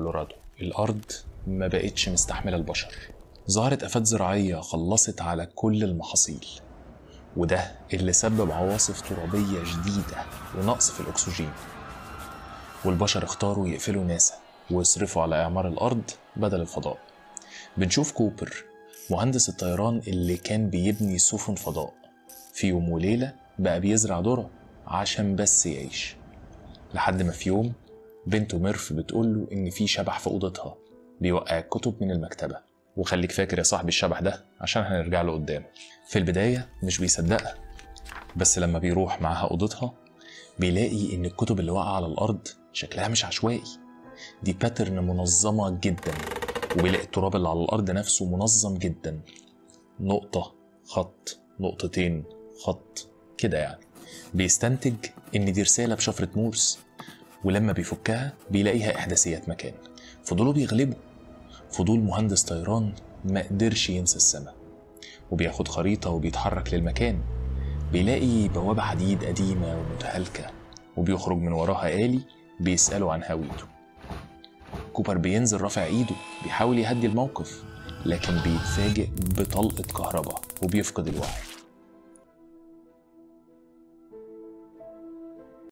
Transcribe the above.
كولورادو. الأرض ما بقتش مستحملة البشر. ظهرت آفات زراعية خلصت على كل المحاصيل، وده اللي سبب عواصف ترابية شديدة ونقص في الأكسجين. والبشر اختاروا يقفلوا ناسا ويصرفوا على إعمار الأرض بدل الفضاء. بنشوف كوبر مهندس الطيران اللي كان بيبني سفن فضاء، في يوم وليلة بقى بيزرع ذرة عشان بس يعيش، لحد ما في يوم بنته ميرف بتقوله إن في شبح في أوضتها بيوقع الكتب من المكتبة. وخليك فاكر يا صاحبي الشبح ده عشان هنرجع له قدام. في البداية مش بيصدقها، بس لما بيروح معاها أوضتها بيلاقي إن الكتب اللي واقعة على الأرض شكلها مش عشوائي، دي باترن منظمة جدا. وبيلاقي التراب اللي على الأرض نفسه منظم جدا، نقطة خط نقطتين خط كده يعني. بيستنتج إن دي رسالة بشفرة مورس، ولما بيفكها بيلاقيها إحداثيات مكان. فضوله بيغلبه، فضول مهندس طيران ما قدرش ينسى السماء، وبياخد خريطة وبيتحرك للمكان. بيلاقي بوابة حديد قديمة ومتهالكة، وبيخرج من وراها آلي بيسأله عن هويته. كوبر بينزل رافع ايده بيحاول يهدي الموقف، لكن بيتفاجئ بطلقة كهرباء وبيفقد الوعي.